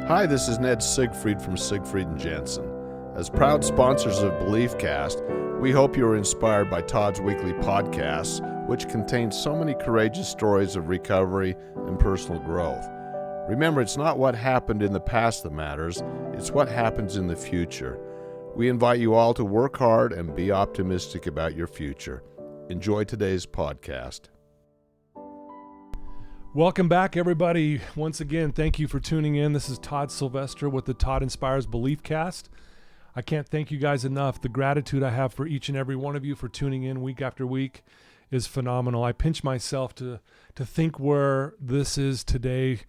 Hi, this is Ned Siegfried from Siegfried & Jensen. As proud sponsors of BeliefCast, we hope you are inspired by Todd's weekly podcasts, which contain so many courageous stories of recovery and personal growth. Remember, it's not what happened in the past that matters, it's what happens in the future. We invite you all to work hard and be optimistic about your future. Enjoy today's podcast. Welcome back, everybody. Once again, thank you for tuning in. This is Todd Sylvester with the Todd Inspires BeliefCast. I can't thank you guys enough. The gratitude I have for each and every one of you for tuning in week after week is phenomenal. I pinch myself to think where this is today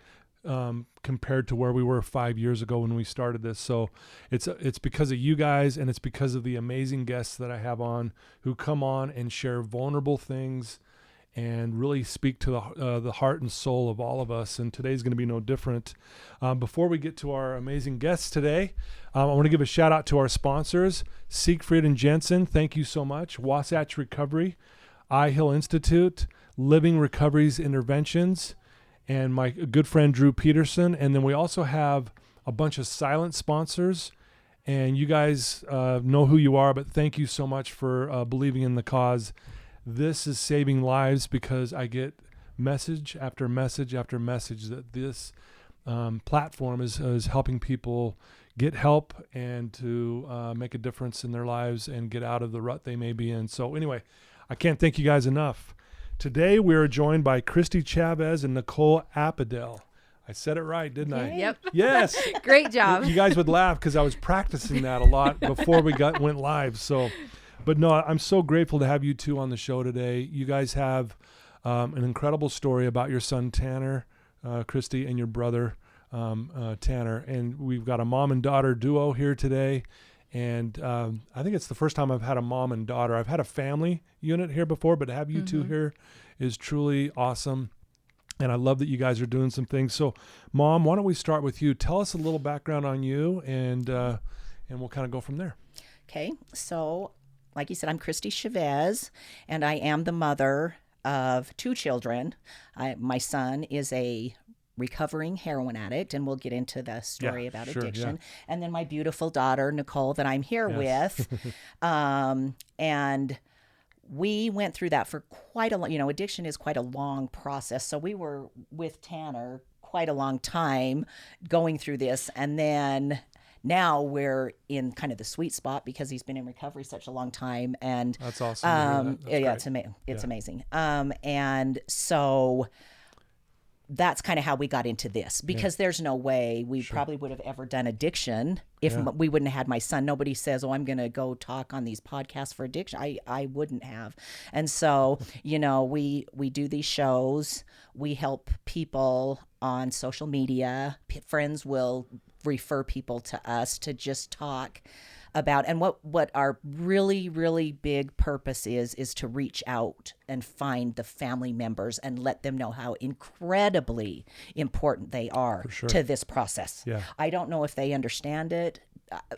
compared to where we were 5 years ago when we started this. So it's because of you guys, and it's because of the amazing guests that I have on who come on and share vulnerable things and really speak to the heart and soul of all of us. And today's going to be no different. Before we get to our amazing guests today, I want to give a shout out to our sponsors, Siegfried & Jensen. Thank you so much. Wasatch Recovery, I Hill Institute, Living Recoveries Interventions, and my good friend Drew Peterson. And then we also have a bunch of silent sponsors. And you guys know who you are, but thank you so much for believing in the cause. This is saving lives because I get message after message after message that this platform is helping people get help and to make a difference in their lives and get out of the rut they may be in. So anyway, I can't thank you guys enough. Today we are joined by Christy Chavez and Nicole Apedaile. I said it right, didn't I? Yep. Yes. Great job. You guys would laugh because I was practicing that a lot before we went live. So. But no, I'm so grateful to have you two on the show today. You guys have an incredible story about your son, Tanner, Christy, and your brother, Tanner. And we've got a mom and daughter duo here today. And I think it's the first time I've had a mom and daughter. I've had a family unit here before, but to have you two here is truly awesome. And I love that you guys are doing some things. So, Mom, why don't we start with you? Tell us a little background on you, and we'll kind of go from there. Okay, so like you said, I'm Christy Chavez, and I am the mother of two children. My son is a recovering heroin addict, and we'll get into the story about addiction. Yeah. And then my beautiful daughter, Nicole, that I'm here with. And we went through that for quite a long, addiction is quite a long process. So we were with Tanner quite a long time going through this, and then now we're in kind of the sweet spot because he's been in recovery such a long time. And that's awesome. It's amazing. And so that's kind of how we got into this, because there's no way we probably would have ever done addiction if we wouldn't have had my son. Nobody says, oh, I'm going to go talk on these podcasts for addiction. I wouldn't have. And so, we do these shows. We help people on social media. Friends will refer people to us to just talk about, and what our really, really big purpose is to reach out and find the family members and let them know how incredibly important they are to this process. Yeah. I don't know if they understand it.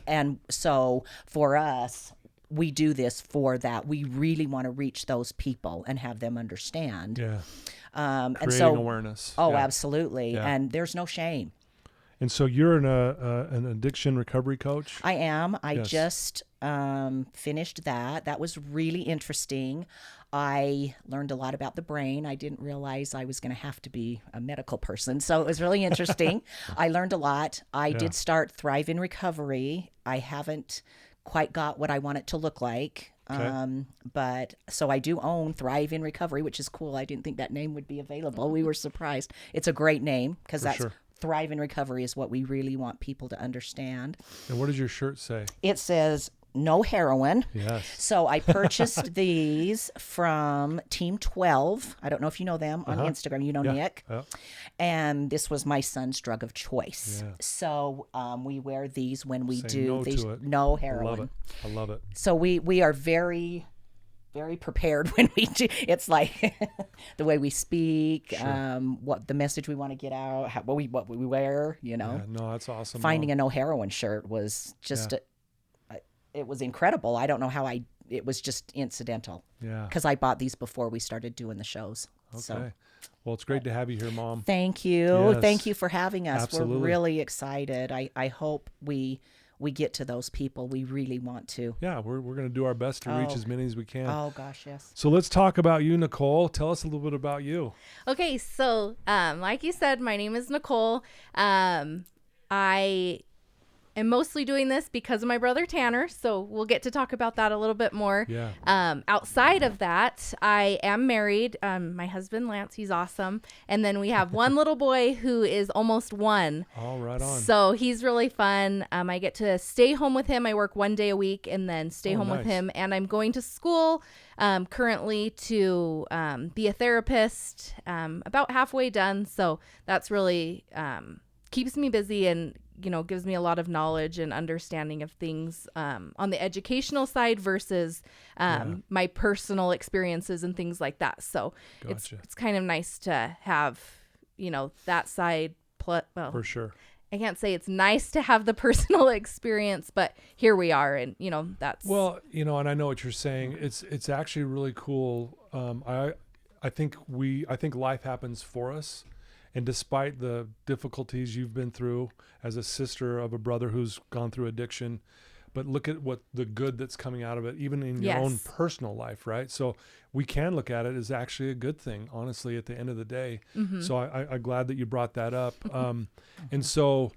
And so for us, we do this for that. We really want to reach those people and have them understand. Yeah. Creating awareness. Oh, absolutely. Yeah. And there's no shame. And so you're an addiction recovery coach? I am. I just finished that. That was really interesting. I learned a lot about the brain. I didn't realize I was going to have to be a medical person. So it was really interesting. I learned a lot. I did start Thrive in Recovery. I haven't quite got what I want it to look like. Okay. But so I do own Thrive in Recovery, which is cool. I didn't think that name would be available. We were surprised. It's a great name because Thrive in Recovery is what we really want people to understand. And what does your shirt say? It says no heroin. Yes. So I purchased these from Team 12. I don't know if you know them on Instagram. You know Nick. Yeah. And this was my son's drug of choice. Yeah. So we wear these when we do these. No heroin. I love it. So we are very, very prepared when we do. It's like the way we speak, what the message we want to get out, what we wear. Yeah, no, that's awesome. Finding a no heroin shirt was just it was incredible. I don't know how it was just incidental. Yeah. Because I bought these before we started doing the shows. Okay. So. Well, it's great to have you here, Mom. Thank you. Yes. Thank you for having us. Absolutely. We're really excited. I hope we get to those people. We really want to. Yeah, we're going to do our best to reach as many as we can. Oh, gosh, yes. So let's talk about you, Nicole. Tell us a little bit about you. Okay, so like you said, my name is Nicole. I am mostly doing this because of my brother Tanner, so we'll get to talk about that a little bit more. Yeah. Outside of that, I am married. My husband Lance, he's awesome, and then we have one little boy who is almost 1. All right on. So he's really fun. I get to stay home with him. I work 1 day a week and then stay home with him. And I'm going to school currently to be a therapist, about halfway done. So that's really keeps me busy and, gives me a lot of knowledge and understanding of things on the educational side versus my personal experiences and things like that. So Gotcha. it's kind of nice to have, that side. Well, For sure. I can't say it's nice to have the personal experience, but here we are. And, that's. Well, and I know what you're saying. It's actually really cool. I think life happens for us. And despite the difficulties you've been through as a sister of a brother who's gone through addiction, but look at what the good that's coming out of it, even in your own personal life, right? So we can look at it as actually a good thing, honestly, at the end of the day. Mm-hmm. So I'm glad that you brought that up. And so,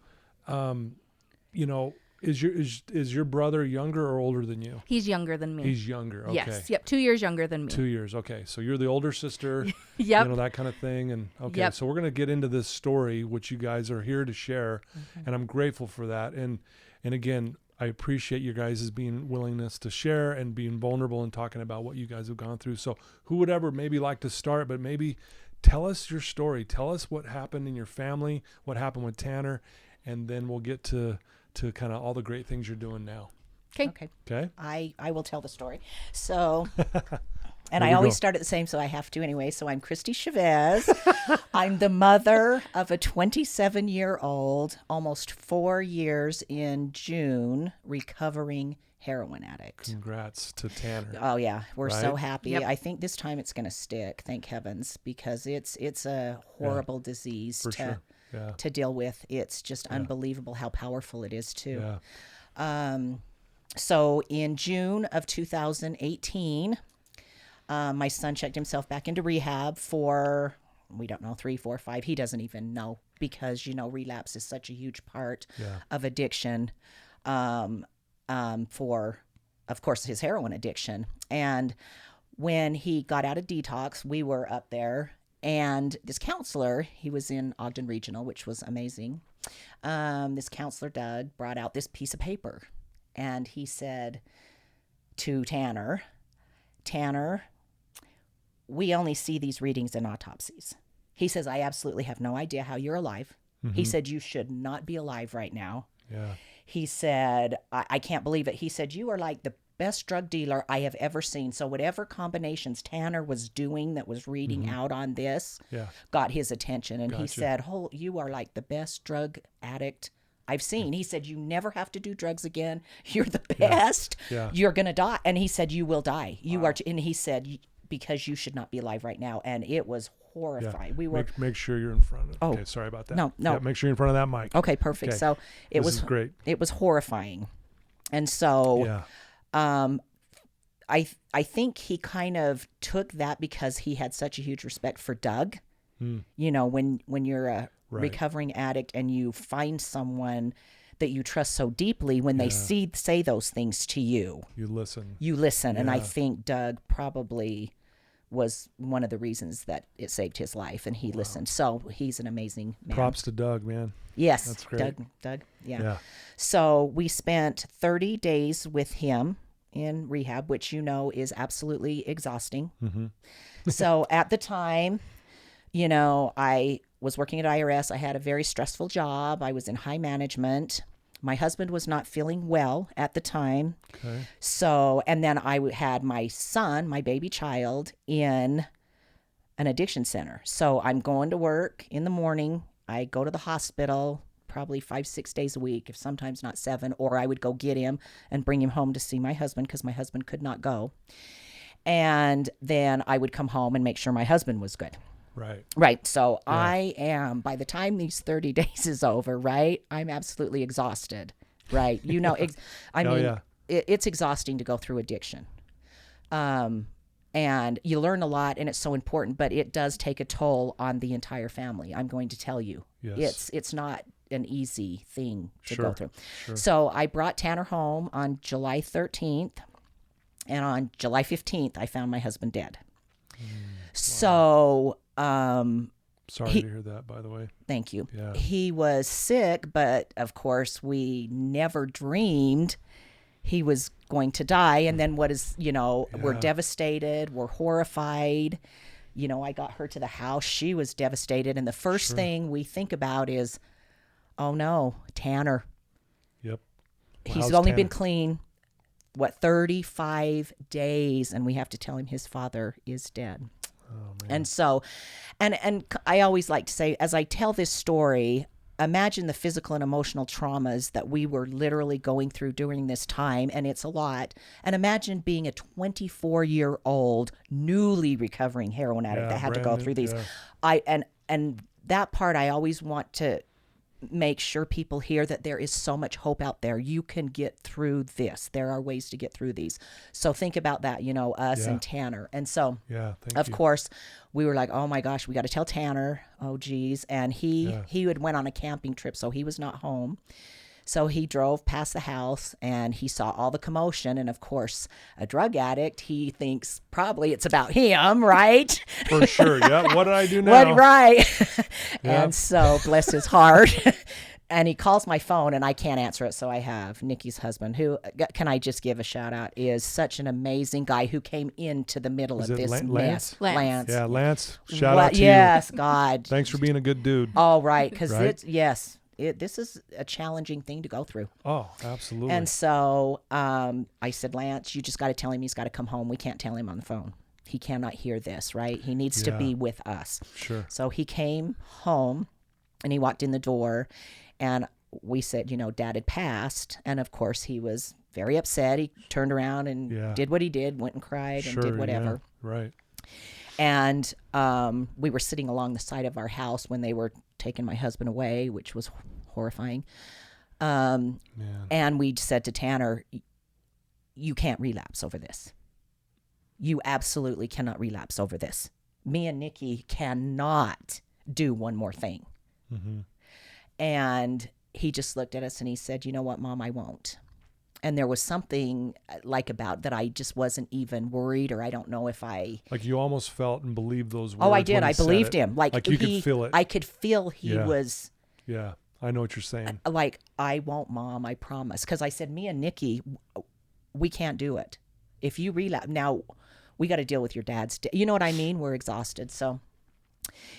is your brother younger or older than you? He's younger than me. He's younger. Okay. Yes. Yep. 2 years younger than me. 2 years. Okay. So you're the older sister. Yep. That kind of thing. And okay. Yep. So we're going to get into this story, which you guys are here to share. Mm-hmm. And I'm grateful for that. And again, I appreciate you guys' willingness to share and being vulnerable and talking about what you guys have gone through. So who would ever maybe like to start, but maybe tell us your story. Tell us what happened in your family, what happened with Tanner, and then we'll get to kind of all the great things you're doing now. Okay. Okay. I will tell the story. So, and I always start at the same, so I have to anyway. So I'm Christy Chavez. I'm the mother of a 27-year-old, almost 4 years in June, recovering heroin addict. Congrats to Tanner. Oh yeah, we're so Right? happy. Yep. I think this time it's going to stick, thank heavens, because it's a horrible disease For sure. Yeah. to deal with. It's just unbelievable how powerful it is too. Yeah. So in June of 2018, my son checked himself back into rehab for, we don't know, 3, 4, 5. He doesn't even know because, relapse is such a huge part of addiction for, of course, his heroin addiction. And when he got out of detox, we were up there. And this counselor, he was in Ogden Regional, which was amazing. This counselor, Doug, brought out this piece of paper. And he said to Tanner, we only see these readings in autopsies. He says, I absolutely have no idea how you're alive. Mm-hmm. He said, you should not be alive right now. Yeah. He said, I can't believe it. He said, you are like the best drug dealer I have ever seen. So whatever combinations Tanner was doing that was reading out on this got his attention. And he said, you are like the best drug addict I've seen. He said, you never have to do drugs again. You're the best. Yeah. You're going to die. And he said, you will die. You are. And he said, because you should not be alive right now. And it was horrifying. Yeah. We were. Make sure you're in front of. Okay, sorry about that. No. Yeah, make sure you're in front of that mic. Okay, perfect. Okay. So This is great. It was horrifying. And so I think he kind of took that because he had such a huge respect for Doug. When you're a recovering addict and you find someone that you trust so deeply, when they say those things to you, you listen. And I think Doug probably was one of the reasons that it saved his life, and he listened. So he's an amazing man. Props to Doug, man. Yes. That's great. Doug. Yeah. So we spent 30 days with him in rehab, which is absolutely exhausting. Mm-hmm. So at the time, I was working at IRS. I had a very stressful job. I was in high management. My husband was not feeling well at the time. Okay. So, and then I had my son, my baby child, in an addiction center. So I'm going to work in the morning. I go to the hospital probably 5-6 days a week, if sometimes not 7, or I would go get him and bring him home to see my husband because my husband could not go. And then I would come home and make sure my husband was good. Right. Right. So I am, by the time these 30 days is over, right, I'm absolutely exhausted. Right. You know, it's exhausting to go through addiction. And you learn a lot, and it's so important, but it does take a toll on the entire family. I'm going to tell you, it's not an easy thing to go through. Sure. So I brought Tanner home on July 13th, and on July 15th, I found my husband dead. So, sorry to hear that, by the way. Thank you. Yeah. He was sick, but of course we never dreamed he was going to die. And then we're devastated. We're horrified. You know, I got her to the house. She was devastated. And the first thing we think about is, oh no, Tanner. Yep. Well, he's only been clean, 35 days. And we have to tell him his father is dead. Oh, man. And so, and I always like to say, as I tell this story, imagine the physical and emotional traumas that we were literally going through during this time, and it's a lot. And imagine being a 24-year-old newly recovering heroin addict that had to go through these. And that part, I always want to make sure people hear that there is so much hope out there. You can get through this. There are ways to get through these. So think about that, us and Tanner. And so, of course, we were like, oh my gosh, we got to tell Tanner. Oh geez. And he had went on a camping trip, so he was not home. So he drove past the house and he saw all the commotion. And of course, a drug addict, he thinks probably it's about him, right? For sure. Yeah. What did I do now? Right. And so, bless his heart. And he calls my phone and I can't answer it. So I have Nikki's husband, who, can I just give a shout out, is such an amazing guy who came into the middle of this mess. Lance. Yeah, Lance. Shout out to you. Yes, God. Thanks for being a good dude. Oh, right. Because this is a challenging thing to go through. Oh, absolutely. And so I said, Lance, you just got to tell him he's got to come home. We can't tell him on the phone. He cannot hear this, right? He needs to be with us. Sure. So he came home and he walked in the door and we said, Dad had passed. And of course he was very upset. He turned around and did what he did, went and cried and did whatever. Yeah. Right. And we were sitting along the side of our house when they were taking my husband away, which was horrifying. And we said to Tanner, you can't relapse over this. You absolutely cannot relapse over this. Me and Nikki cannot do one more thing. Mm-hmm. And he just looked at us and he said, you know what, Mom, I won't. And there was something about that I just wasn't even worried, or I don't know if I... Like you almost felt and believed those words. Oh, I did. I believed him. Like you could feel it. I could feel he was... Yeah, I know what you're saying. Like, I won't, Mom, I promise. Because I said, me and Nikki, we can't do it. If you relapse... Now, we got to deal with your dad's... You know what I mean? We're exhausted. So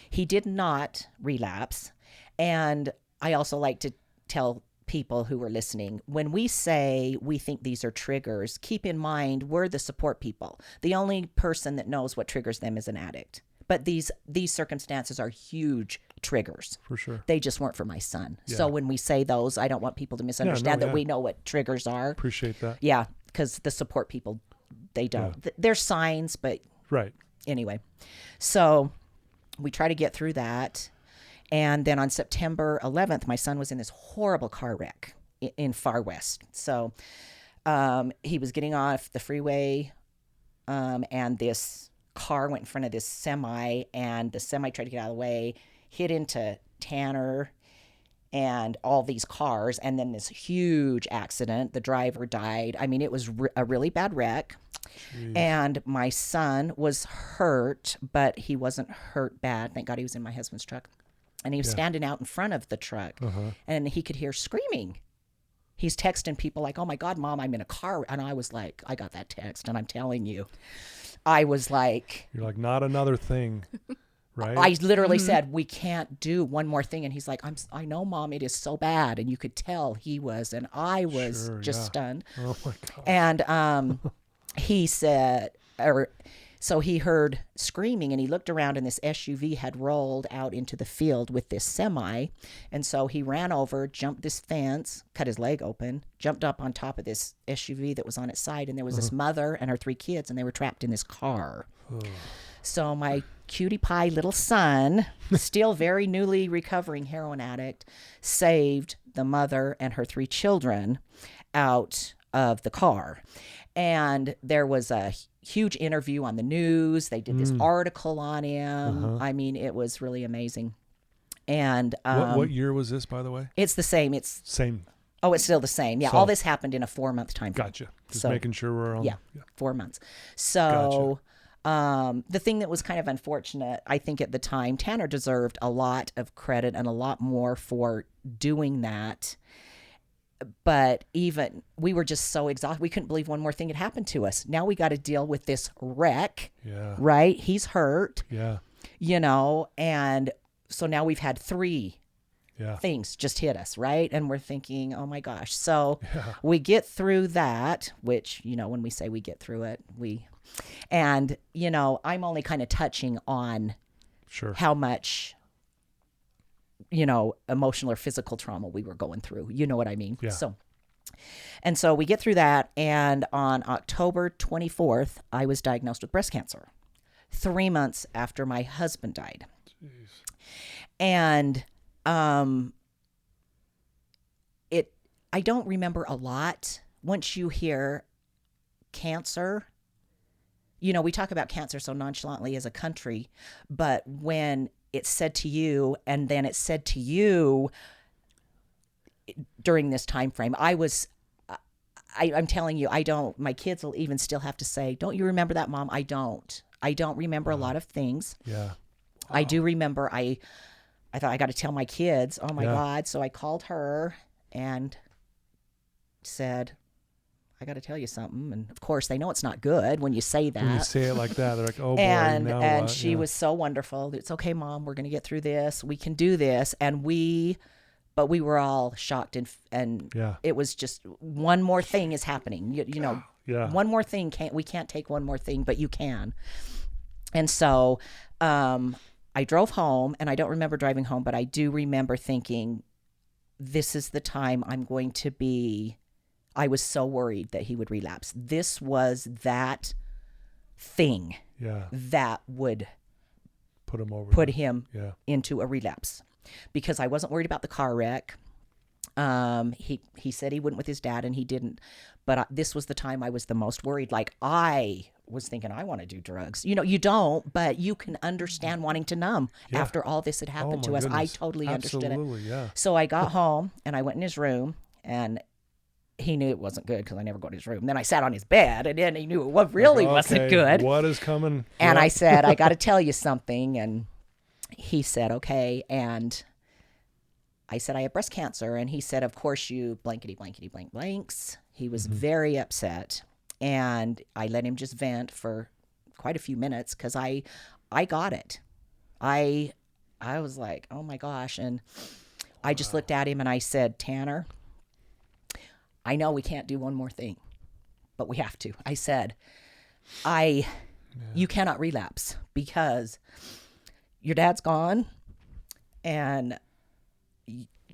he did not relapse. And I also like to tell people who are listening, when we say we think these are triggers, keep in mind we're the support people. The only person that knows what triggers them is an addict. But these circumstances are huge triggers. For sure. They just weren't for my son. Yeah. So when we say those, I don't want people to misunderstand that we know what triggers are. Appreciate that. Yeah, because the support people, they don't. Yeah. There's signs, but anyway. So we try to get through that. And then on September 11th, my son was in this horrible car wreck in Far West. So he was getting off the freeway, and this car went in front of this semi, and the semi tried to get out of the way, hit into Tanner and all these cars, and then this huge accident. The driver died. I mean, it was a really bad wreck. Jeez. And my son was hurt, but he wasn't hurt bad. Thank God he was in my husband's truck. And he was standing out in front of the truck, and he could hear screaming. He's texting people like, oh, my God, Mom, I'm in a car. And I was like, I got that text, and I'm telling you, I was like. You're like, not another thing, right? I literally said, we can't do one more thing. And he's like, I know, Mom, it is so bad. And you could tell he was, and I was just stunned. Oh, my God. And he said, so he heard screaming, and he looked around, and this SUV had rolled out into the field with this semi. And so he ran over, jumped this fence, cut his leg open, jumped up on top of this SUV that was on its side. And there was this mother and her 3 kids, and they were trapped in this car. So my cutie pie little son, still very newly recovering heroin addict, saved the mother and her 3 children out of the car. And there was a huge interview on the news. They did this article on him. I mean, it was really amazing. And what year was this, by the way? It's the same. Same. Oh, it's still the same. Yeah, So, all this happened in a 4-month time frame. Gotcha. Just making sure we're on. Yeah, 4 months. So the thing that was kind of unfortunate, I think at the time, Tanner deserved a lot of credit and a lot more for doing that. But even we were just so exhausted. We couldn't believe one more thing had happened to us. Now we got to deal with this wreck. Yeah. Right? He's hurt. Yeah. You know, and so now we've had 3 yeah. things just hit us, right? And we're thinking, oh my gosh. So we get through that, which, you know, when we say we get through it, and, you know, I'm only kind of touching on how much, you know, emotional or physical trauma we were going through. You know what I mean? Yeah. So we get through that. And on October 24th, I was diagnosed with breast cancer 3 months after my husband died. Jeez. And, I don't remember a lot. Once you hear cancer, you know, we talk about cancer so nonchalantly as a country, but when it's said to you, and then it's said to you during this time frame, I'm telling you, my kids will even still have to say, don't you remember that, Mom? I don't remember a lot of things. Yeah. I do remember, I thought I got to tell my kids, oh my God. So I called her and said, I got to tell you something. And of course they know it's not good when you say that. When you say it like that, they're like, oh boy, and what? She was so wonderful. It's okay, Mom, we're going to get through this. We can do this. But we were all shocked and it was just one more thing is happening. You know, one more thing we can't take one more thing, but you can. And so, I drove home, and I don't remember driving home, but I do remember thinking, this is the time I'm going to be. I was so worried that he would relapse. This was that thing that would put him into a relapse, because I wasn't worried about the car wreck. He said he wouldn't with his dad, and he didn't. But this was the time I was the most worried. Like, I was thinking, I want to do drugs. You know, you don't, but you can understand wanting to numb after all this had happened to us. Goodness. I totally understood it. Yeah. So I got home, and I went in his room, and he knew it wasn't good because I never go to his room. Then I sat on his bed, and then he knew it really wasn't good. What is coming? And I said, I got to tell you something. And he said, okay. And I said, I have breast cancer. And he said, of course you blankety, blankety, blank blanks. He was very upset. And I let him just vent for quite a few minutes because I got it. I was like, oh my gosh. And I just looked at him and I said, Tanner, I know we can't do one more thing, but we have to. I said, you cannot relapse because your dad's gone, and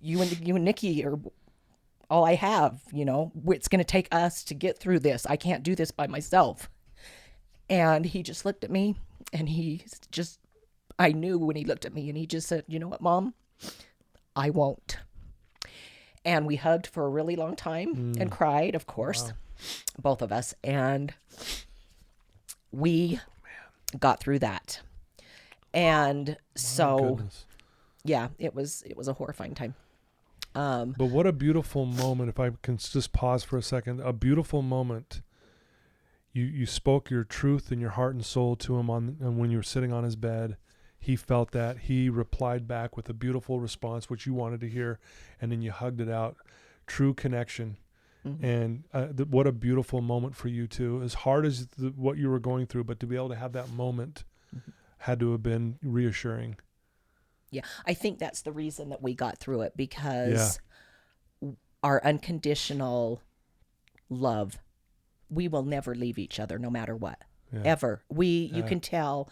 you and Nikki are all I have. You know, it's going to take us to get through this. I can't do this by myself. And he just looked at me, and I knew when he looked at me, and he just said, you know what, Mom, I won't. And we hugged for a really long time and cried, of course, both of us. And we got through that. And so, it was a horrifying time. But what a beautiful moment. If I can just pause for a second, a beautiful moment. You spoke your truth and your heart and soul to him and when you were sitting on his bed. He felt that. He replied back with a beautiful response, which you wanted to hear, and then you hugged it out. True connection. And what a beautiful moment for you too. As hard as what you were going through, but to be able to have that moment had to have been reassuring. Yeah, I think that's the reason that we got through it, because our unconditional love, we will never leave each other no matter what, ever. You can tell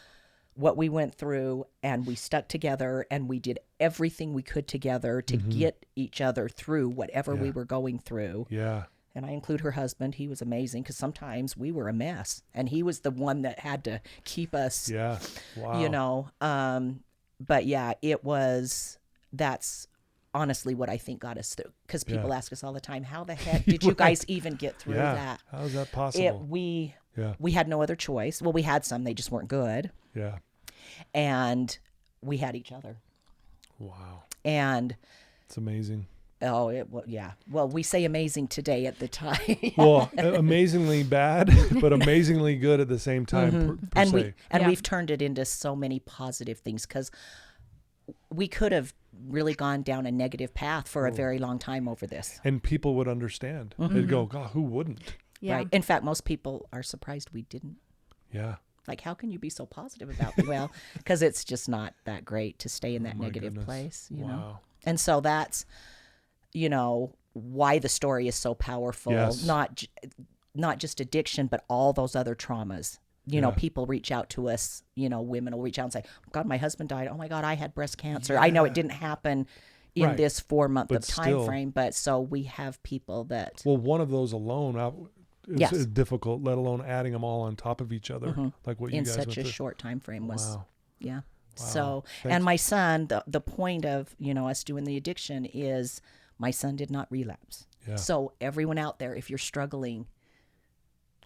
what we went through, and we stuck together, and we did everything we could together to get each other through whatever we were going through. Yeah. and I include her husband, he was amazing, because sometimes we were a mess, and he was the one that had to keep us, Yeah. Wow. you know. But yeah, that's honestly what I think got us through, because people ask us all the time, how the heck did you guys even get through that? How is that possible? We had no other choice. Well, we had some, they just weren't good. Yeah. And we had each other. Wow. And it's amazing. Well, we say amazing today at the time. Well, amazingly bad, but amazingly good at the same time. We've turned it into so many positive things, because we could have really gone down a negative path for a very long time over this. And people would understand. They'd go, God, who wouldn't? Yeah. Right. In fact, most people are surprised we didn't. Yeah. Like, how can you be so positive about me? Well, because it's just not that great to stay in that negative place, you know? And so that's, you know, why the story is so powerful. Yes. Not just addiction, but all those other traumas. You know, people reach out to us, you know, women will reach out and say, God, my husband died. Oh my God, I had breast cancer. Yeah. I know it didn't happen in this 4-month of time frame, but so we have people that. Well, one of those alone is difficult, let alone adding them all on top of each other, like what you guys went through. In such a short time frame was. Wow. Yeah. Wow. So, Thanks. And my son, the point of, you know, us doing the addiction is my son did not relapse. Yeah. So everyone out there, if you're struggling,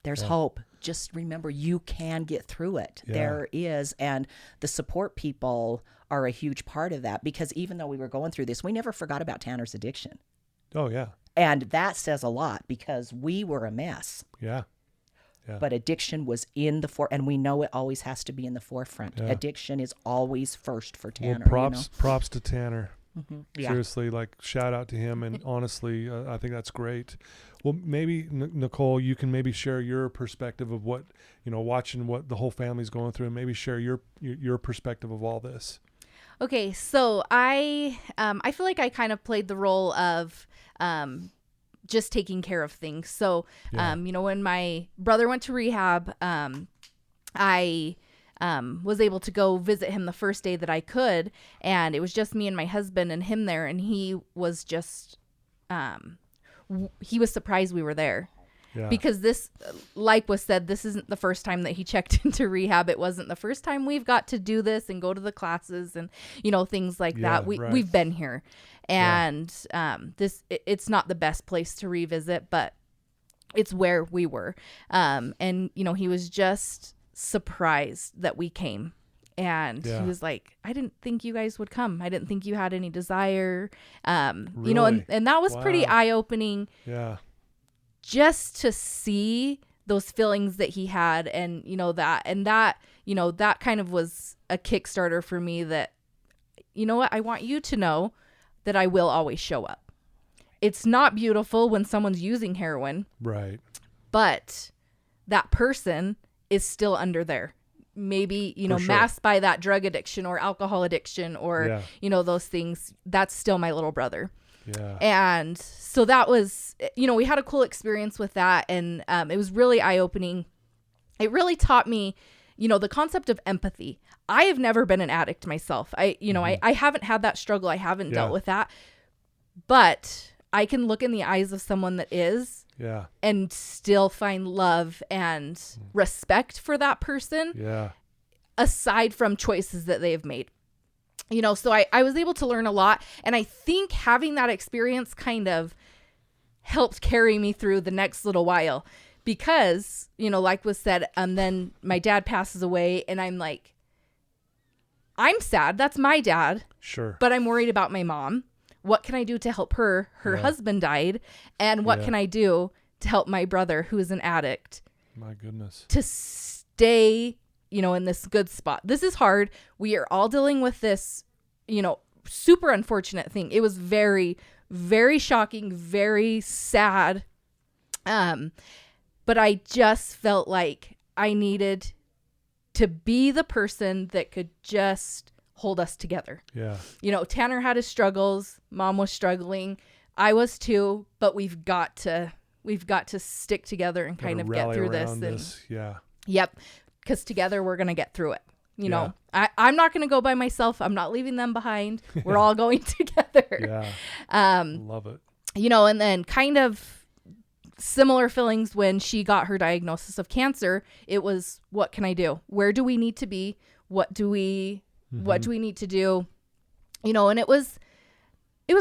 there's hope. Just remember, you can get through it. Yeah. There is. And the support people are a huge part of that, because even though we were going through this, we never forgot about Tanner's addiction. Oh, yeah. And that says a lot, because we were a mess. Yeah. Yeah. But addiction was in the and we know it always has to be in the forefront. Yeah. Addiction is always first for Tanner. Well, props to Tanner. Mm-hmm. Yeah. Seriously, like, shout out to him. And honestly, I think that's great. Well, maybe Nicole, you can maybe share your perspective of what, you know, watching what the whole family's going through, and maybe share your perspective of all this. Okay, so I feel like I kind of played the role of just taking care of things. So, you know, when my brother went to rehab, I was able to go visit him the first day that I could, and it was just me and my husband and him there, and he was just he was surprised we were there. Yeah. Because this, like was said, this isn't the first time that he checked into rehab. It wasn't the first time we've got to do this and go to the classes and, you know, things like that. We've been here, and it's not the best place to revisit, but it's where we were. And, you know, he was just surprised that we came. And he was like, I didn't think you guys would come. I didn't think you had any desire. Really? You know, and that was pretty eye-opening. Yeah. Just to see those feelings that he had, and, you know, that kind of was a Kickstarter for me that, you know what, I want you to know that I will always show up. It's not beautiful when someone's using heroin. Right. But that person is still under there. Maybe, you know, masked by that drug addiction or alcohol addiction or, you know, those things. That's still my little brother. Yeah. And so that was, you know, we had a cool experience with that. And it was really eye-opening. It really taught me, you know, the concept of empathy. I have never been an addict myself. I haven't had that struggle. I haven't dealt with that. But I can look in the eyes of someone that is. Yeah. And still find love and respect for that person. Yeah. Aside from choices that they have made. You know, so I was able to learn a lot. And I think having that experience kind of helped carry me through the next little while. Because, you know, like was said, then my dad passes away and I'm like, I'm sad. That's my dad. Sure. But I'm worried about my mom. What can I do to help her? Her husband died. And what can I do to help my brother, who is an addict? My goodness. To stay, you know, in this good spot. This is hard. We are all dealing with this, you know, super unfortunate thing. It was very, very shocking, very sad. But I just felt like I needed to be the person that could just hold us together. Yeah. You know, Tanner had his struggles. Mom was struggling. I was too, but we've got to stick together and kind of get through this. Yeah. Yep. Because together we're going to get through it. You know, I'm not going to go by myself. I'm not leaving them behind. We're all going together. Yeah. Love it. You know, and then kind of similar feelings when she got her diagnosis of cancer. It was, what can I do? Where do we need to be? What do we need to do? You know, and it was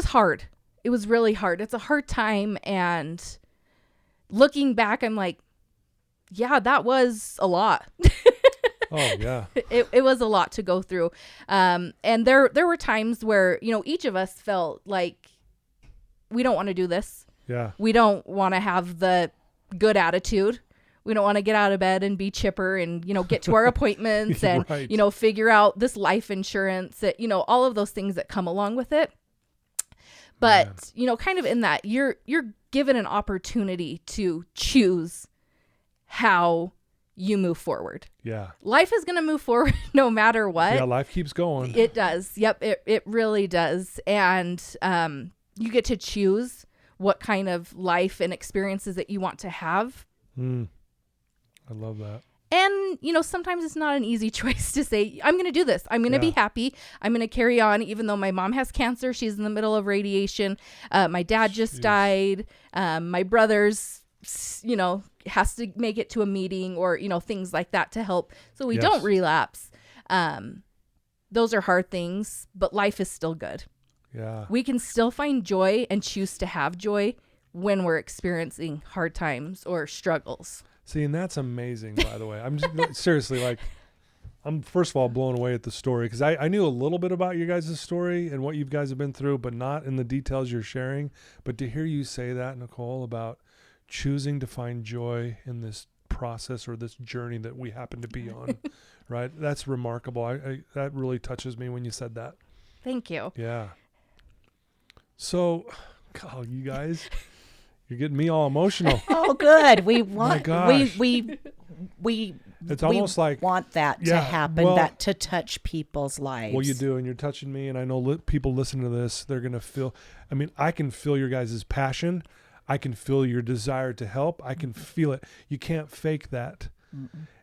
hard. It was really hard. It's a hard time. And looking back, I'm like, yeah, that was a lot. Oh yeah. It was a lot to go through. And there were times where, you know, each of us felt like we don't want to do this. Yeah. We don't want to have the good attitude. We don't want to get out of bed and be chipper and, you know, get to our appointments and, Right. you know, figure out this life insurance, that, you know, all of those things that come along with it. But, you know, kind of in that you're given an opportunity to choose how you move forward. Yeah. Life is going to move forward no matter what. Yeah. Life keeps going. It does. Yep. It really does. And you get to choose what kind of life and experiences that you want to have. I love that. And, you know, sometimes it's not an easy choice to say, I'm going to do this. I'm going to be happy. I'm going to carry on. Even though my mom has cancer, she's in the middle of radiation. My dad just died. My brother's, you know, has to make it to a meeting or, you know, things like that to help so we don't relapse. Those are hard things, but life is still good. Yeah. We can still find joy and choose to have joy when we're experiencing hard times or struggles. See, and that's amazing, by the way. I'm just seriously, like, I'm first of all blown away at the story, because I knew a little bit about you guys' story and what you guys have been through, but not in the details you're sharing. But to hear you say that, Nicole, about choosing to find joy in this process or this journey that we happen to be on, right? That's remarkable. I that really touches me when you said that. Thank you. Yeah. So, God, you guys, you're getting me all emotional. Oh, good. We want gosh. we It's almost like want that to happen, that to touch people's lives. Well, you do, and you're touching me, and I know people listening to this, they're going to feel, I mean, I can feel your guys' passion. I can feel your desire to help. I can feel it. You can't fake that.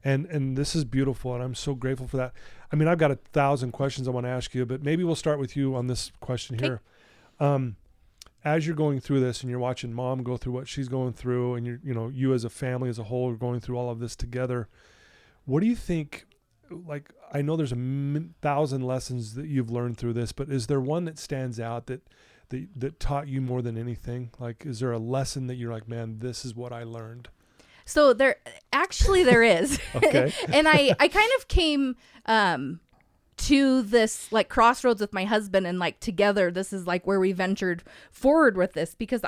And this is beautiful, and I'm so grateful for that. I mean, I've got 1,000 questions I want to ask you, but maybe we'll start with you on this question here. As you're going through this and you're watching mom go through what she's going through, and you as a family as a whole are going through all of this together, what do you think, like, I know there's 1,000 lessons that you've learned through this, but is there one that stands out that taught you more than anything? Like, is there a lesson that you're like, man, this is what I learned? So there is. Okay. And I kind of came to this like crossroads with my husband, and like together, this is like where we ventured forward with this, because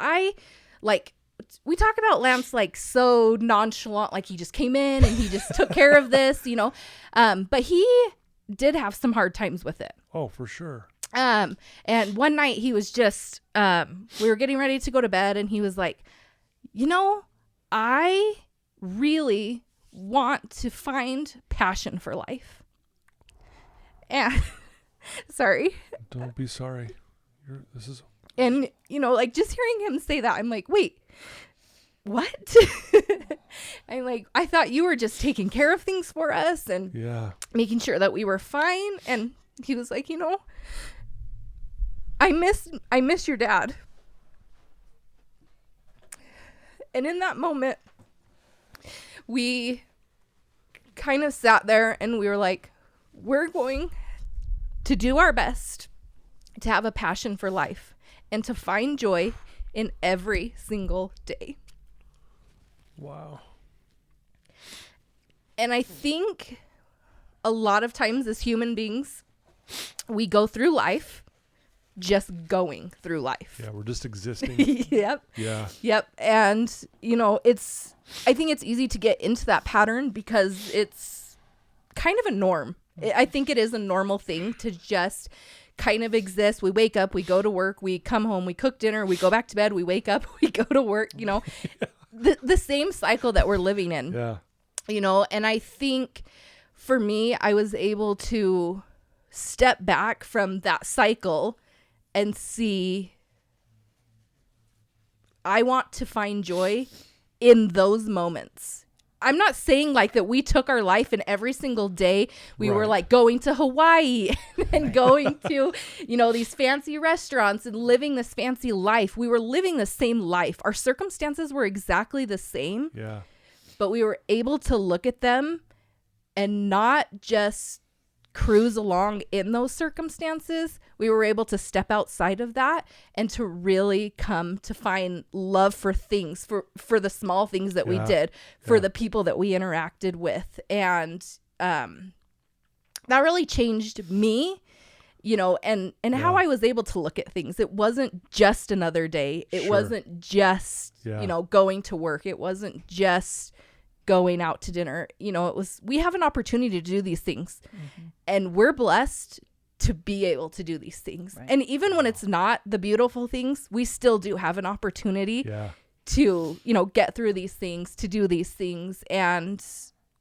we talk about Lance like so nonchalant, like he just came in and he just took care of this, but he did have some hard times with it. Oh, for sure. And one night he was just, we were getting ready to go to bed, and he was like, I really want to find passion for life. And sorry. Don't be sorry. And, like just hearing him say that, I'm like, wait, what? I'm like, I thought you were just taking care of things for us and making sure that we were fine. And he was like, I miss your dad. And in that moment, we kind of sat there and we were like, we're going to do our best to have a passion for life and to find joy in every single day. Wow. And I think a lot of times as human beings, we go through life just going through life. Yeah, we're just existing. Yep. Yeah. Yep. And, I think it's easy to get into that pattern because it's kind of a norm. I think it is a normal thing to just kind of exist. We wake up, we go to work, we come home, we cook dinner, we go back to bed, we wake up, we go to work, the same cycle that we're living in. Yeah. And I think for me, I was able to step back from that cycle and see, I want to find joy in those moments, I'm not saying like that we took our life and every single day we were Right. like going to Hawaii and going to, you know, these fancy restaurants and living this fancy life. We were living the same life. Our circumstances were exactly the same, Yeah. but we were able to look at them and not just cruise along in those circumstances. We were able to step outside of that and to really come to find love for things, for the small things that we Yeah. did, for Yeah. the people that we interacted with. And that really changed me, you know, and how I was able to look at things. It wasn't just another day. It Sure. wasn't just, Yeah. you know, going to work. It wasn't just going out to dinner. You know, it was, we have an opportunity to do these things, and we're blessed to be able to do these things. Right. And even when it's not the beautiful things, we still do have an opportunity Yeah. to, you know, get through these things, to do these things. And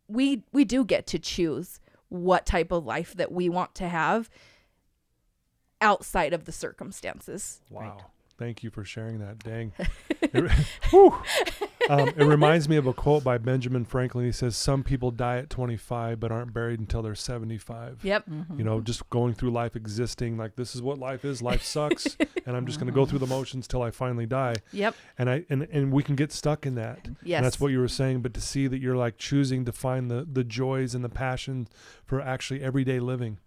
we do get to choose what type of life that we want to have outside of the circumstances. Wow. Right. Thank you for sharing that. Dang. Whew. It reminds me of a quote by Benjamin Franklin. He says, some people die at 25 but aren't buried until they're 75. Yep. You know, just going through life, existing like this is what life is. Life sucks, and I'm just going to go through the motions till I finally die. Yep. And we can get stuck in that. Yes. And that's what you were saying. But to see that you're like choosing to find the joys and the passion for actually everyday living,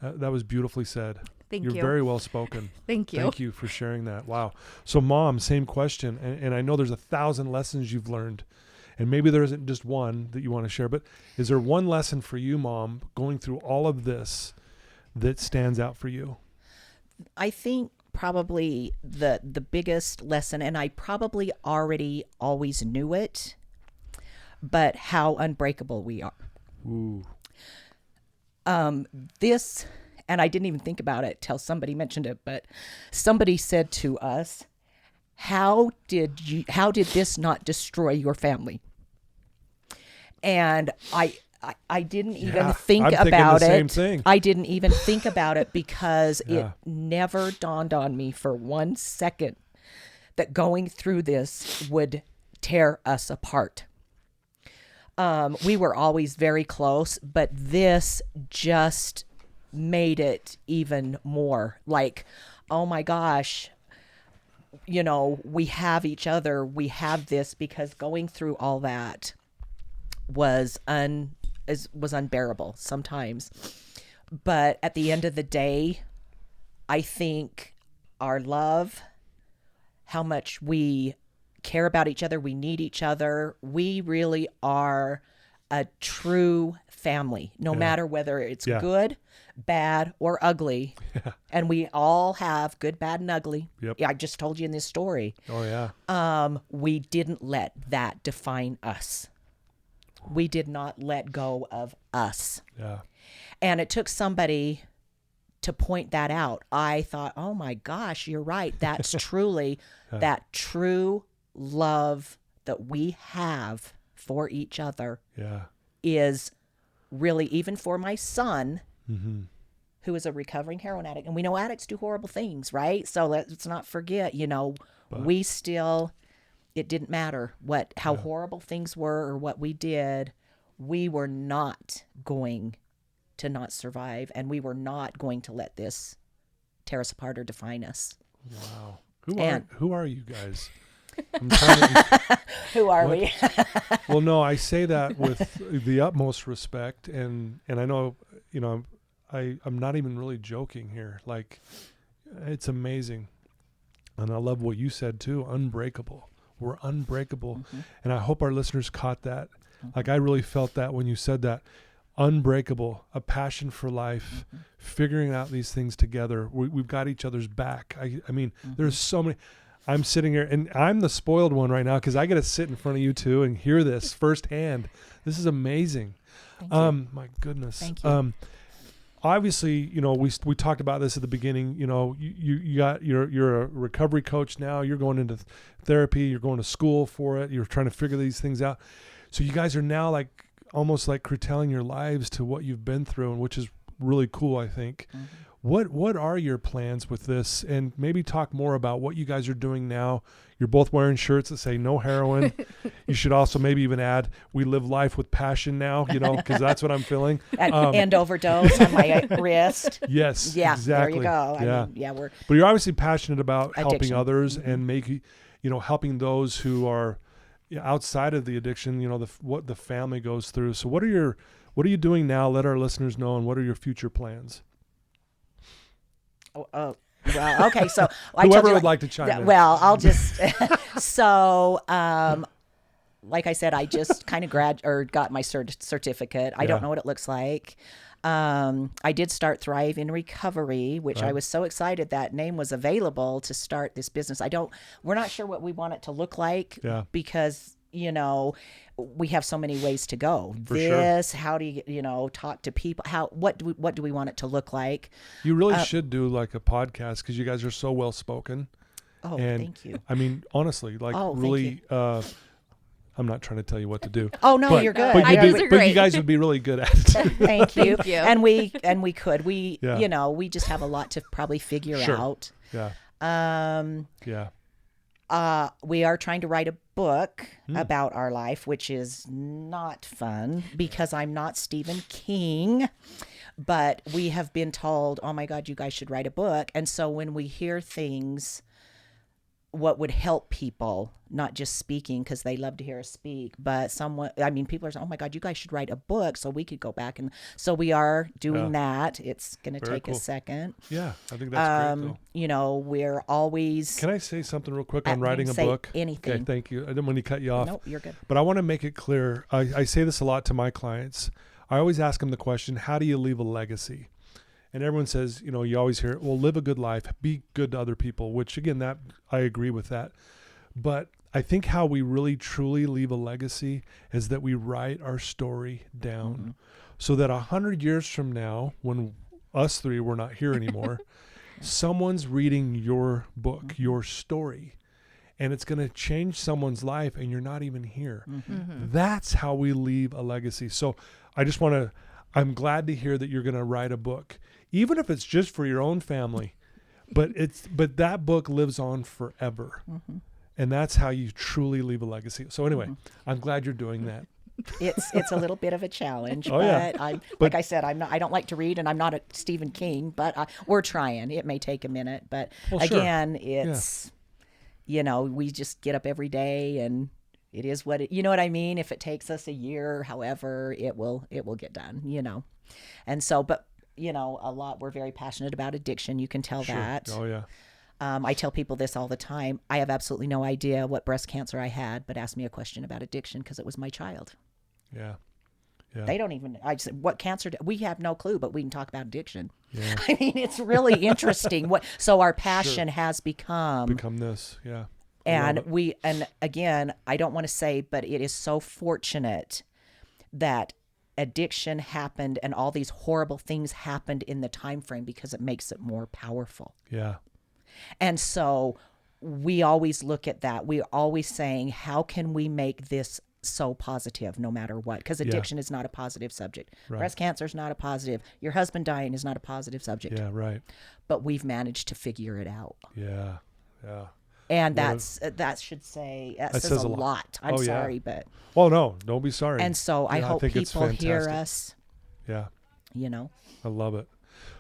that was beautifully said. Thank You're you. very well spoken. Thank you. Thank you for sharing that. Wow. So Mom, same question. And I know there's 1,000 lessons you've learned, and maybe there isn't just one that you want to share, but is there one lesson for you, Mom, going through all of this that stands out for you? I think probably the biggest lesson, and I probably already always knew it, but how unbreakable we are. Ooh. This, and I didn't even think about it till somebody mentioned it, but somebody said to us, how did this not destroy your family? And I didn't even Yeah, think I'm thinking about the it. same thing. I didn't even think about it because Yeah. it never dawned on me for 1 second that going through this would tear us apart. We were always very close, but this just made it even more like, oh my gosh, you know, we have each other, we have this, because going through all that was unbearable sometimes. But at the end of the day, I think our love, how much we care about each other, we need each other, we really are a true family, no matter whether it's Yeah. good, bad, or ugly. And we all have good, bad, and ugly. Yep. I just told you in this story. Oh yeah. We didn't let that define us. We did not let go of us. Yeah. And it took somebody to point that out. I thought, oh my gosh, you're right. That's truly that true love that we have for each other Yeah. is really, even for my son, Mm-hmm. who is a recovering heroin addict. And we know addicts do horrible things, right? So let's not forget, you know, we still, it didn't matter how horrible things were or what we did. We were not going to not survive, and we were not going to let this tear us apart or define us. Wow. And- Who are you guys? I'm trying to, Who are What? we? well, no, I say that with the utmost respect, and I know, you know, I'm not even really joking here. Like, it's amazing, and I love what you said too. Unbreakable. We're unbreakable, and I hope our listeners caught that. Like, I really felt that when you said that. Unbreakable, a passion for life, figuring out these things together. We've got each other's back. I mean, there's so many. I'm sitting here, and I'm the spoiled one right now because I get to sit in front of you two and hear this firsthand. This is amazing. My goodness. Thank you. Obviously, you know, we talked about this at the beginning. You know, you're a recovery coach now. You're going into therapy. You're going to school for it. You're trying to figure these things out. So you guys are now like almost like curtailing your lives to what you've been through, and which is really cool, I think. What are your plans with this? And maybe talk more about what you guys are doing now. You're both wearing shirts that say no heroin. You should also maybe even add, we live life with passion now, because that's what I'm feeling. And overdose on my wrist. Yes, yeah, exactly. There you go. Yeah. I mean, but you're obviously passionate about helping addiction. others and helping those who are outside of the addiction, what the family goes through. So what are you doing now? Let our listeners know, and what are your future plans? Well, okay. So whoever would like to chime in. Well, I'll just like I said, I just kind of got my certificate. I don't know what it looks like. I did start Thrive in Recovery, which I was so excited that name was available to start this business. We're not sure what we want it to look like because, we have so many ways to go. How do you, talk to people? What do we want it to look like? You really should do like a podcast because you guys are so well spoken. Oh, and thank you. I mean, honestly, really, I'm not trying to tell you what to do. Oh no, you're good. But you guys would be really good at it. Thank you. Thank you. And we could. We just have a lot to probably figure out. Yeah. We are trying to write a book about our life, which is not fun because I'm not Stephen King, but we have been told, oh my God, you guys should write a book. And so when we hear things, what would help people, not just speaking because they love to hear us speak, but people are saying, oh my God, you guys should write a book so we could go back. And so we are doing that. It's going to take a second. Yeah, I think that's great though. We're always... Can I say something real quick on writing a book? Anything. Okay, thank you. I didn't want to cut you off. No, you're good. But I want to make it clear. I say this a lot to my clients. I always ask them the question, how do you leave a legacy? And everyone says, you always hear, well, live a good life, be good to other people, which again, that I agree with that. But I think how we really truly leave a legacy is that we write our story down so that 100 years from now, when us three were not here anymore, someone's reading your book, your story, and it's going to change someone's life and you're not even here. That's how we leave a legacy. So I'm glad to hear that you're going to write a book, even if it's just for your own family, but that book lives on forever. And that's how you truly leave a legacy. So anyway, I'm glad you're doing that. It's a little bit of a challenge, but like I said, I don't like to read and I'm not a Stephen King, but we're trying. It may take a minute, but again, it's, we just get up every day and it is what you know what I mean? If it takes us a year, however, it will get done, And so, but, we're very passionate about addiction. You can tell that. Oh, yeah. I tell people this all the time. I have absolutely no idea what breast cancer I had, but ask me a question about addiction because it was my child. Yeah. They don't even, I said, what cancer? We have no clue, but we can talk about addiction. Yeah. I mean, it's really interesting. So our passion has become this. Yeah. And again, I don't want to say, but it is so fortunate that addiction happened and all these horrible things happened in the time frame because it makes it more powerful. Yeah. And so we always look at that. We're always saying, how can we make this so positive no matter what? Because addiction is not a positive subject. Right. Breast cancer is not a positive. Your husband dying is not a positive subject. Yeah, right. But we've managed to figure it out. Yeah, yeah. And that says a lot. I'm sorry, but... Well, no, don't be sorry. And so I hope people hear us. Yeah. I love it.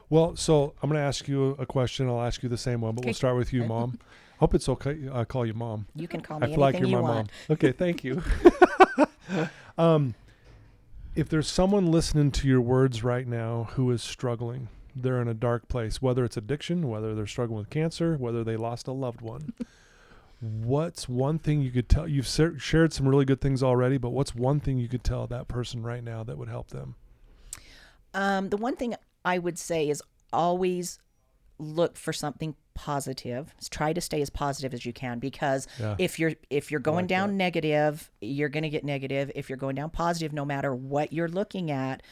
Well, so I'm going to ask you a question. I'll ask you the same one, but we'll start with you, Mom. Hope it's okay. I call you Mom. You can call me anything like you're you my want. Mom. Okay, thank you. If there's someone listening to your words right now who is struggling, they're in a dark place, whether it's addiction, whether they're struggling with cancer, whether they lost a loved one, what's one thing you could tell? You've shared some really good things already, but what's one thing you could tell that person right now that would help them? The one thing I would say is always look for something positive. Try to stay as positive as you can, because if you're going down negative, you're going to get negative. If you're going down positive, no matter what you're looking at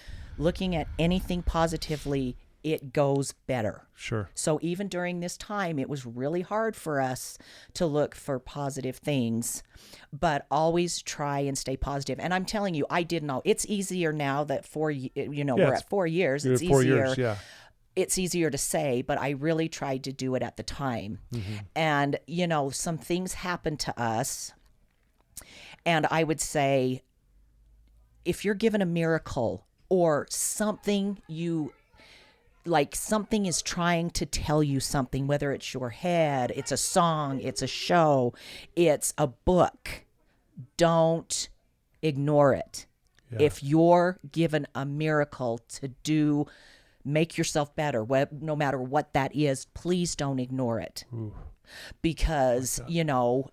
anything positively, it goes better. Sure. So even during this time, it was really hard for us to look for positive things, but always try and stay positive. And I'm telling you, I didn't know. It's easier now that we're at 4 years. It's 4 easier. years, yeah. it's easier to say, but I really tried to do it at the time. And, you know, some things happened to us. And I would say, if you're given a miracle or something something is trying to tell you something, whether it's your head, it's a song, it's a show, it's a book, don't ignore it. Yeah. If you're given a miracle to make yourself better, no matter what that is, please don't ignore it. Ooh. Because, you know,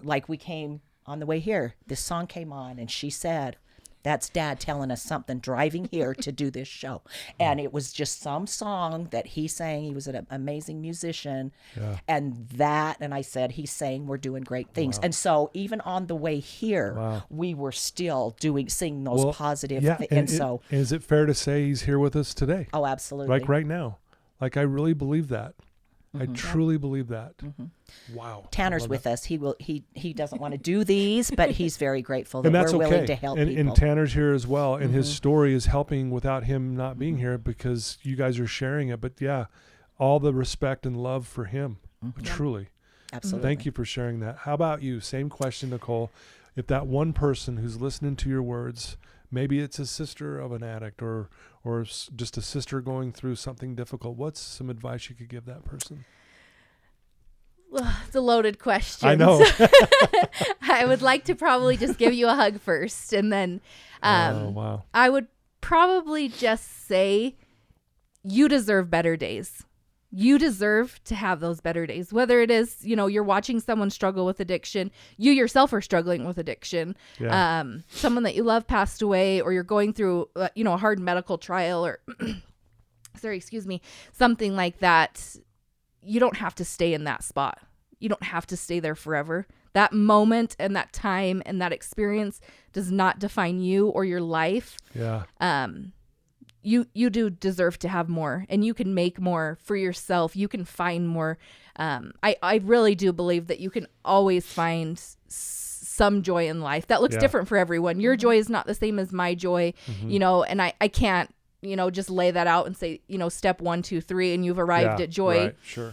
like we came on the way here, this song came on and she said, that's Dad telling us something driving here to do this show. And it was just some song that he sang. He was an amazing musician. Yeah. And I said, he's saying we're doing great things. Wow. And so even on the way here, we were still singing those positive things. And so is it fair to say he's here with us today? Oh, absolutely. Like right now. Like I really believe that. I truly believe that. Wow. Tanner's with us. He doesn't want to do these, but he's very grateful that we're willing to help people. And Tanner's here as well. And his story is helping without him not being here because you guys are sharing it. But yeah, all the respect and love for him. Truly. Absolutely. Thank you for sharing that. How about you? Same question, Nicole. If that one person who's listening to your words, maybe it's a sister of an addict or just a sister going through something difficult, what's some advice you could give that person? Well, it's a loaded question. I know. I would like to probably just give you a hug first. And then I would probably just say you deserve better days. You deserve to have those better days, whether it is, you know, you're watching someone struggle with addiction, you yourself are struggling with addiction, someone that you love passed away, or you're going through, a hard medical trial or, something like that. You don't have to stay in that spot. You don't have to stay there forever. That moment and that time and that experience does not define you or your life. Yeah. You do deserve to have more, and you can make more for yourself. You can find more. I really do believe that you can always find some joy in life. That looks different for everyone. Your joy is not the same as my joy, and I can't, just lay that out and say, step 1, 2, 3, and you've arrived at joy. Right, sure.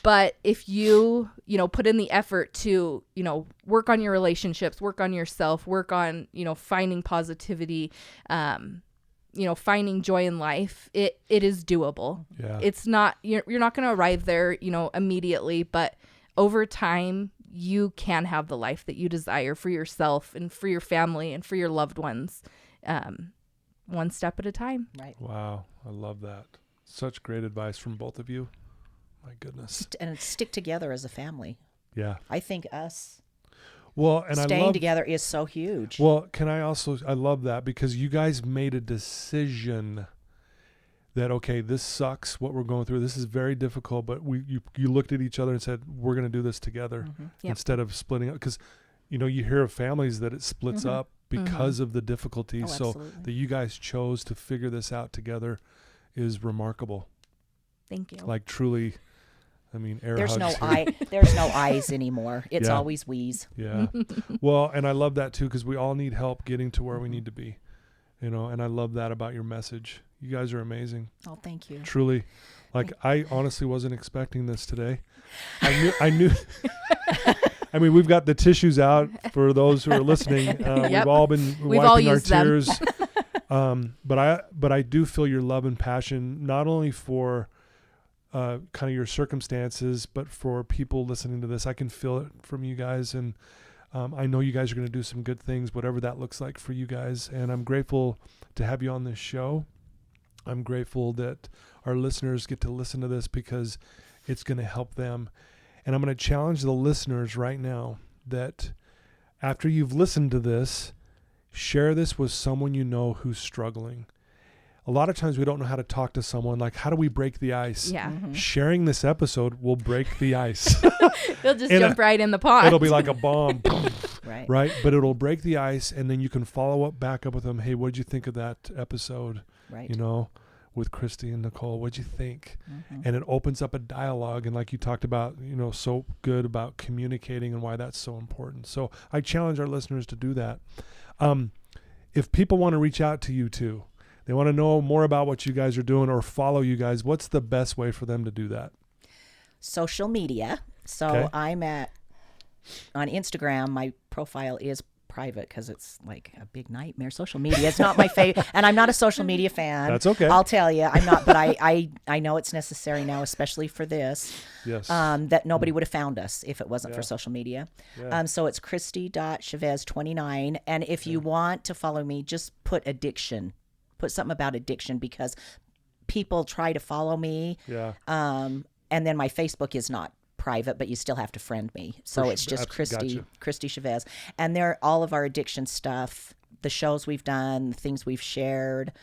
But if you, put in the effort to, work on your relationships, work on yourself, work on, finding positivity, finding joy in life, it is doable. Yeah. It's not, you're not going to arrive there, immediately, but over time you can have the life that you desire for yourself and for your family and for your loved ones, one step at a time. Right. Wow. I love that. Such great advice from both of you. My goodness. And stick together as a family. Yeah. I think us and staying together is so huge. Well, I love that because you guys made a decision that, okay, this sucks what we're going through. This is very difficult, but you looked at each other and said, we're going to do this together instead of splitting up. Because, you hear of families that it splits up because of the difficulties. So that you guys chose to figure this out together is remarkable. Thank you. Like truly, air there's hugs. There's no I's anymore. It's always we's. Yeah. Well, and I love that too, because we all need help getting to where we need to be, and I love that about your message. You guys are amazing. Oh, thank you. Truly. Like I honestly wasn't expecting this today. I knew we've got the tissues out for those who are listening. We've all been wiping our tears. But I do feel your love and passion, not only for kind of your circumstances, but for people listening to this. I can feel it from you guys, and I know you guys are going to do some good things, whatever that looks like for you guys. And I'm grateful to have you on this show. I'm grateful that our listeners get to listen to this because it's going to help them. And I'm going to challenge the listeners right now that after you've listened to this, share this with someone who's struggling. A lot of times we don't know how to talk to someone. Like, how do we break the ice? Yeah. Sharing this episode will break the ice. They'll just jump right in the pond. It'll be like a bomb. Right. But it'll break the ice, and then you can follow back up with them. Hey, what did you think of that episode? Right. With Christy and Nicole, what'd you think? And it opens up a dialogue. And like you talked about, so good about communicating and why that's so important. So I challenge our listeners to do that. If people want to reach out to you too, they want to know more about what you guys are doing or follow you guys, what's the best way for them to do that? Social media. So Okay. I'm on Instagram. My profile is private because it's like a big nightmare. Social media. It's not my favorite, and I'm not a social media fan. That's okay. I'll tell you, I'm not. But I know it's necessary now, especially for this. Yes. That nobody would have found us if it wasn't for social media. Yeah. So it's Christy.Chavez29, and if you want to follow me, just put addiction. Put something about addiction because people try to follow me. Yeah. And then my Facebook is not private, but you still have to friend me. So it's just Gotcha. Christy Chavez. And there, all of our addiction stuff, the shows we've done, the things we've shared,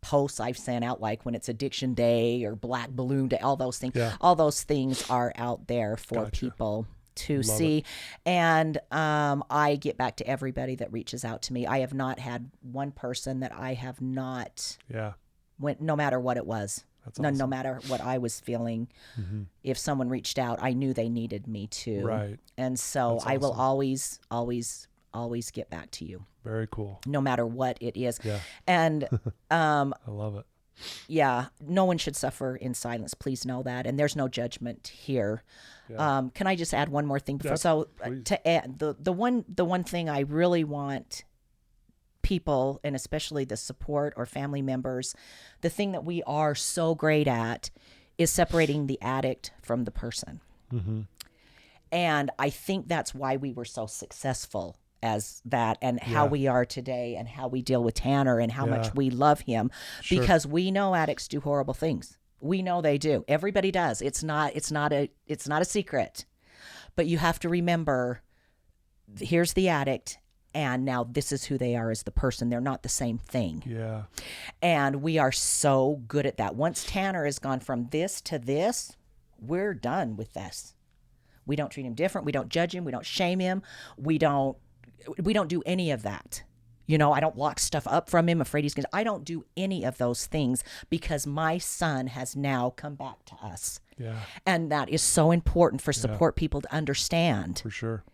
posts I've sent out, like when it's Addiction Day or Black Balloon Day, all those things. Yeah. All those things are out there for people to see. And I get back to everybody that reaches out to me. I have not had one person that I have not went, no matter what it was. That's awesome. No matter what I was feeling, if someone reached out, I knew they needed me too. Right. And so That's I will awesome. always get back to you. Very cool. No matter what it is. Yeah. And I love it. yeah, no one should suffer in silence. Please know that. And there's no judgment here. Yeah. Can I just add one more thing before? Yeah, So please. to add the one thing I really want people, and especially the support or family members, the thing that we are so great at is separating the addict from the person. Mm-hmm. And I think that's why we were so successful as that, and how we are today, and how we deal with Tanner, and how much we love him, because we know addicts do horrible things. We know they do. Everybody does. It's not a secret. But you have to remember, here's the addict, and now this is who they are as the person. They're not the same thing. Yeah. And we are so good at that. Once Tanner has gone from this to this, we're done with this. We don't treat him different. We don't judge him. We don't shame him. We don't do any of that. You know, I don't lock stuff up from him, afraid he's going to. I don't do any of those things because my son has now come back to us. Yeah. And that is so important for support people to understand. For sure.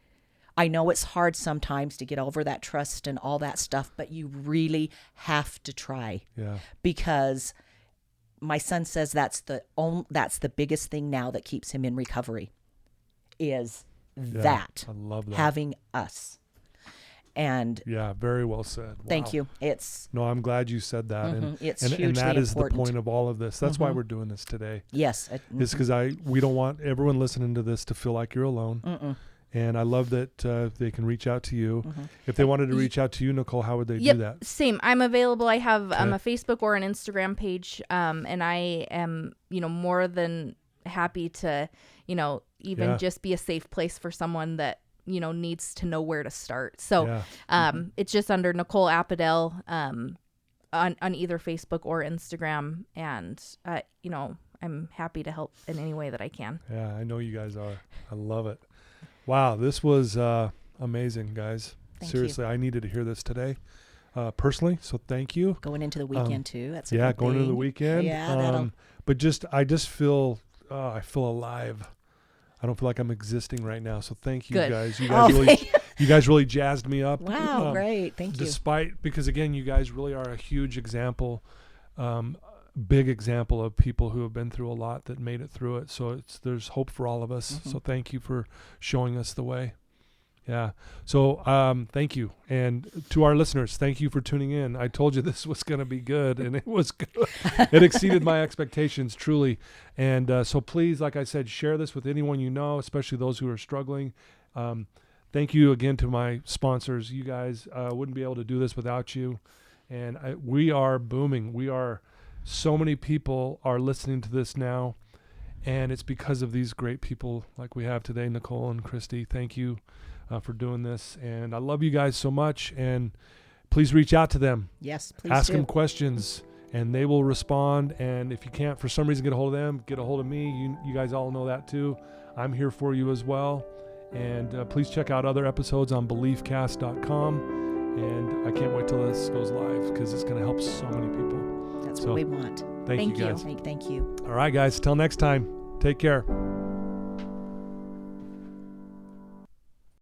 I know it's hard sometimes to get over that trust and all that stuff, but you really have to try. Yeah. Because my son says that's the biggest thing now that keeps him in recovery is that. I love that. Having us. And yeah, very well said. Wow. Thank you. No, I'm glad you said that. It's and hugely that is important. the point of all of this. That's why we're doing this today. Yes. It's because we don't want everyone listening to this to feel like you're alone. And I love that they can reach out to you. If they wanted to reach out to you, Nicole, how would they do that? Same. I'm available. I have a Facebook or an Instagram page, and I am, more than happy to, even just be a safe place for someone that needs to know where to start. So it's just under Nicole Apedaile on either Facebook or Instagram, and I'm happy to help in any way that I can. Yeah, I know you guys are. I love it. Wow, this was amazing, guys. Seriously, I needed to hear this today personally, so thank you. Going into the weekend too. That's a good going into the thing. weekend. Yeah, but I just feel I feel alive. I don't feel like I'm existing right now. So thank you guys. You guys really jazzed me up. Wow, great. Thank you. Because again, you guys really are a huge example, big example of people who have been through a lot that made it through it. So there's hope for all of us. So thank you for showing us the way. Yeah. So thank you. And to our listeners, thank you for tuning in. I told you this was going to be good, and it was good. It exceeded my expectations, truly. And so please, like I said, share this with anyone you know, especially those who are struggling. Thank you again to my sponsors. You guys wouldn't be able to do this without you. And we are booming. So many people are listening to this now, and it's because of these great people like we have today, Nicole and Christy. Thank you for doing this, and I love you guys so much. And please reach out to them. Yes, please ask do. them questions, and they will respond. And if you can't for some reason get a hold of them, get a hold of me. You guys all know that too. I'm here for you as well. And please check out other episodes on beliefcast.com. And I can't wait till this goes live because it's going to help so many people. That's what we want. Thank you guys. Thank you. All right, guys. Till next time. Take care.